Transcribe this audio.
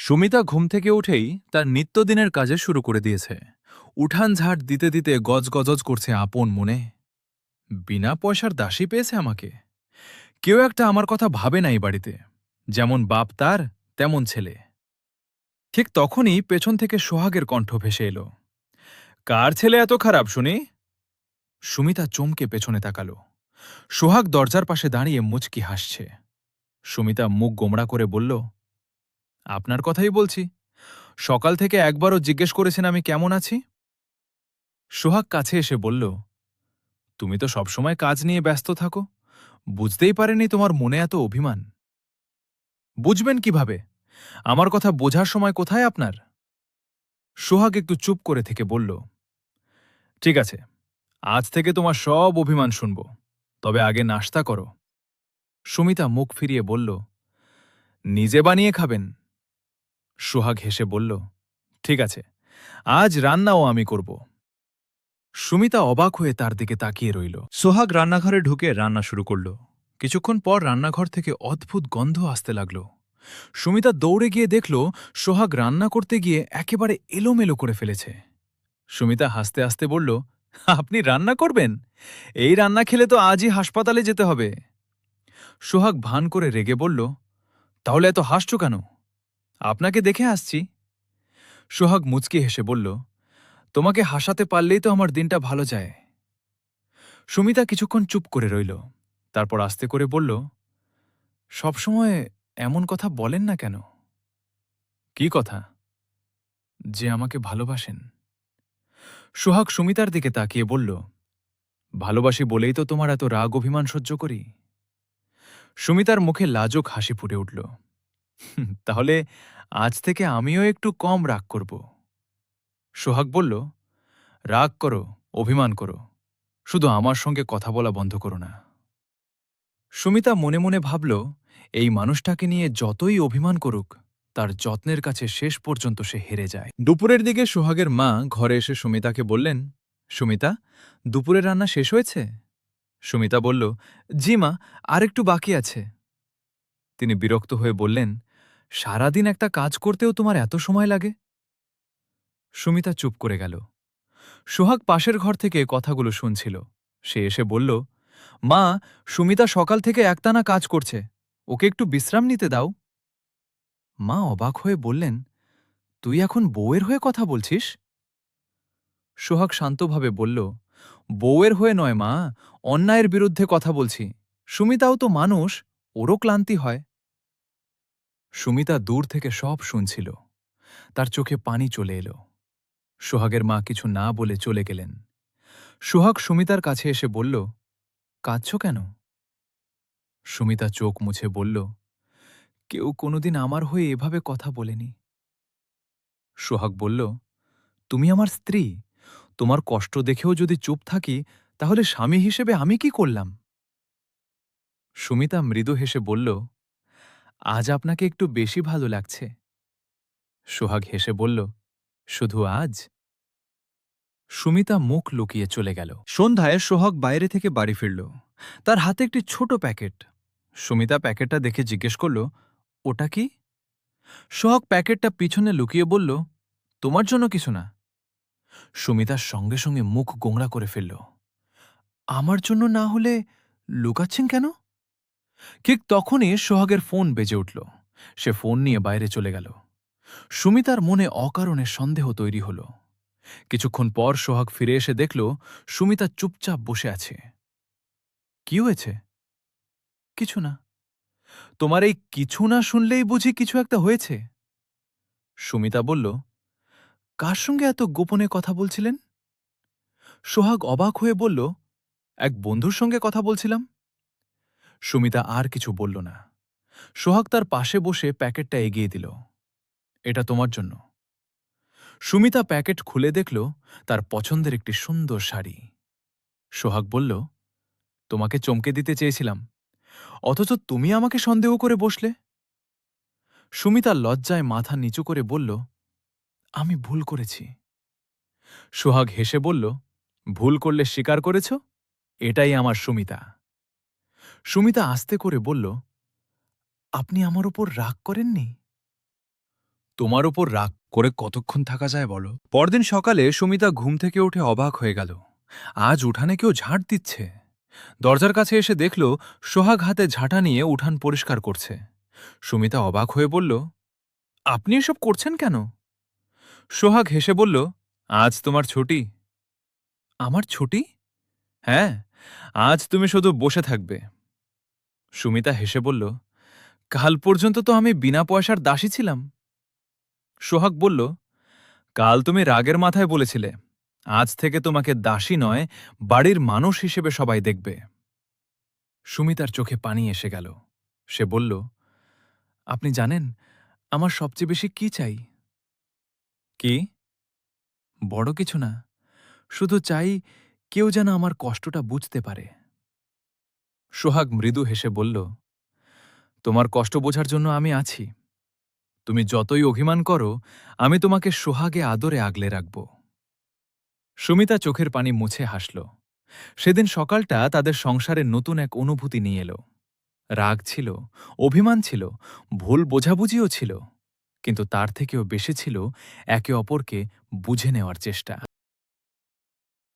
সুমিতা ঘুম থেকে উঠেই তার নিত্যদিনের কাজে শুরু করে দিয়েছে। উঠান ঝাড় দিতে দিতে গজগজজ করছে আপন মনে। বিনা পয়সার দাসী পেয়েছে আমাকে। কেউ একটা আমার কথা ভাবে নাই বাড়িতে। যেমন বাপ তার, তেমন ছেলে। ঠিক তখনই পেছন থেকে সোহাগের কণ্ঠ ভেসে এলো। কার ছেলে এত খারাপ শুনি? সুমিতা চমকে পেছনে তাকাল। সোহাগ দরজার পাশে দাঁড়িয়ে মুচকি হাসছে। সুমিতা মুখ গোমড়া করে বলল, আপনার কথাই বলছি। সকাল থেকে একবারও জিজ্ঞেস করেছেন আমি কেমন আছি? সোহাগ কাছে এসে বলল, তুমি তো সবসময় কাজ নিয়ে ব্যস্ত থাকো, বুঝতেই পারেনি তোমার মনে এত অভিমান। বুঝবেন কিভাবে? আমার কথা বোঝার সময় কোথায় আপনার? সোহাগ একটু চুপ করে থেকে বলল, ঠিক আছে, আজ থেকে তোমার সব অভিমান শুনব, তবে আগে নাশতা করো। সুমিতা মুখ ফিরিয়ে বলল, নিজে বানিয়ে খাবেন? সোহাগ হেসে বলল, ঠিক আছে, আজ রান্নাও আমি করব। সুমিতা অবাক হয়ে তার দিকে তাকিয়ে রইল। সোহাগ রান্নাঘরে ঢুকে রান্না শুরু করল। কিছুক্ষণ পর রান্নাঘর থেকে অদ্ভুত গন্ধ আসতে লাগল। সুমিতা দৌড়ে গিয়ে দেখল সোহাগ রান্না করতে গিয়ে একেবারে এলোমেলো করে ফেলেছে। সুমিতা হাসতে হাসতে বলল, আপনি রান্না করবেন? এই রান্না খেলে তো আজই হাসপাতালে যেতে হবে। সোহাগ ভান করে রেগে বলল, তাহলে এত হাসছো কেন? আপনাকে দেখে আসছি। সোহাগ মুচকি হেসে বলল, তোমাকে হাসাতে পারলেই তো আমার দিনটা ভালো যায়। সুমিতা কিছুক্ষণ চুপ করে রইল। তারপর আস্তে করে বলল, সবসময় এমন কথা বলেন না কেন? কি কথা? যে আমাকে ভালোবাসেন। সোহাগ সুমিতার দিকে তাকিয়ে বলল, ভালোবাসি বলেই তো তোমার এত রাগ অভিমান সহ্য করি। সুমিতার মুখে লাজুক হাসি ফুটে উঠল। তাহলে আজ থেকে আমিও একটু কম রাগ করব। সোহাগ বলল, রাগ করো, অভিমান করো, শুধু আমার সঙ্গে কথা বলা বন্ধ করো না। সুমিতা মনে মনে ভাবল, এই মানুষটাকে নিয়ে যতই অভিমান করুক, তার যত্নের কাছে শেষ পর্যন্ত সে হেরে যায়। দুপুরের দিকে সোহাগের মা ঘরে এসে সুমিতাকে বললেন, সুমিতা, দুপুরের রান্না শেষ হয়েছে? সুমিতা বলল, জি মা, আর একটু বাকি আছে। তিনি বিরক্ত হয়ে বললেন, সারাদিন একটা কাজ করতেও তোমার এত সময় লাগে? সুমিতা চুপ করে গেল। সোহাগ পাশের ঘর থেকে কথাগুলো শুনছিল। সে এসে বলল, মা, সুমিতা সকাল থেকে একটানা কাজ করছে, ওকে একটু বিশ্রাম নিতে দাও। মা অবাক হয়ে বললেন, তুই এখন বউয়ের হয়ে কথা বলছিস? সোহাগ শান্তভাবে বলল, বউয়ের হয়ে নয় মা, অন্যায়ের বিরুদ্ধে কথা বলছি। সুমিতাও তো মানুষ, ওরও ক্লান্তি হয়। সুমিতা দূর থেকে সব শুনছিল। তার চোখে পানি চলে এলো। সোহাগের মা কিছু না বলে চলে গেলেন। সোহাগ সুমিতার কাছে এসে বলল, কাঁদছ কেন? সুমিতা চোখ মুছে বলল, কেউ কোনোদিন আমার হয়ে এভাবে কথা বলেনি। সোহাগ বলল, তুমি আমার স্ত্রী, তোমার কষ্ট দেখেও যদি চুপ থাকি, তাহলে স্বামী হিসেবে আমি কি করলাম? সুমিতা মৃদু হেসে বলল, আজ আপনাকে একটু বেশি ভালো লাগছে। সোহাগ হেসে বলল, শুধু আজ? সুমিতা মুখ লুকিয়ে চলে গেল। সন্ধ্যায় সোহাগ বাইরে থেকে বাড়ি ফিরল। তার হাতে একটি ছোট প্যাকেট। সুমিতা প্যাকেটটা দেখে জিজ্ঞেস করল, ওটা কি? সোহাগ প্যাকেটটা পিছনে লুকিয়ে বলল, তোমার জন্য কিছু না। সুমিতার সঙ্গে সঙ্গে মুখ গোংড়া করে ফেলল। আমার জন্য না হলে লুকাচ্ছেন কেন? ঠিক তখনই সোহাগের ফোন বেজে উঠল। সে ফোন নিয়ে বাইরে চলে গেল। সুমিতার মনে অকারণে সন্দেহ তৈরি হল। কিছুক্ষণ পর সোহাগ ফিরে এসে দেখল সুমিতা চুপচাপ বসে আছে। কি হয়েছে? কিছু না। তোমার এই কিছু না শুনলেই বুঝি কিছু একটা হয়েছে? সুমিতা বলল, কার সঙ্গে এত গোপনে কথা বলছিলেন? সোহাগ অবাক হয়ে বলল, এক বন্ধুর সঙ্গে কথা বলছিলাম। সুমিতা আর কিছু বলল না। সোহাগ তার পাশে বসে প্যাকেটটা এগিয়ে দিল। এটা তোমার জন্য। সুমিতা প্যাকেট খুলে দেখল তার পছন্দের একটি সুন্দর শাড়ি। সোহাগ বলল, তোমাকে চমকে দিতে চেয়েছিলাম, অথচ তুমি আমাকে সন্দেহ করে বসলে। সুমিতা লজ্জায় মাথা নিচু করে বলল, আমি ভুল করেছি। সোহাগ হেসে বলল, ভুল করলে স্বীকার করেছ, এটাই আমার সুমিতা। সুমিতা আস্তে করে বলল, আপনি আমার ওপর রাগ করেননি? তোমার ওপর রাগ করে কতক্ষণ থাকা যায় বলো? পরদিন সকালে সুমিতা ঘুম থেকে উঠে অবাক হয়ে গেল। আজ উঠানে কেউ ঝাঁট দিচ্ছে। দরজার কাছে এসে দেখল সোহাগ হাতে ঝাঁটা নিয়ে উঠান পরিষ্কার করছে। সুমিতা অবাক হয়ে বলল, আপনি এসব করছেন কেন? সোহাগ হেসে বলল, আজ তোমার ছুটি। আমার ছুটি? হ্যাঁ, আজ তুমি শুধু বসে থাকবে। সুমিতা হেসে বলল, কাল পর্যন্ত তো আমি বিনা পয়সার দাসী ছিলাম। সোহাগ বলল, কাল তুমি রাগের মাথায় বলেছিলে, আজ থেকে তোমাকে দাসী নয়, বাড়ির মানুষ হিসেবে সবাই দেখবে। সুমিতার চোখে পানি এসে গেল। সে বলল, আপনি জানেন আমার সবচেয়ে বেশি কি চাই? কি? বড় কিছু না, শুধু চাই কেউ যেন আমার কষ্টটা বুঝতে পারে। সোহাগ মৃদু হেসে বলল, তোমার কষ্ট বোঝার জন্য আমি আছি। তুমি যতই অভিমান করো, আমি তোমাকে সোহাগে আদরে আগলে রাখব। সুমিতা চোখের পানি মুছে হাসল। সেদিন সকালটা তাদের সংসারের নতুন এক অনুভূতি নিয়ে এলো। রাগ ছিল, অভিমান ছিল, ভুল বোঝাবুঝিও ছিল, কিন্তু তার থেকেও বেশি ছিল একে অপরকে বুঝে নেওয়ার চেষ্টা।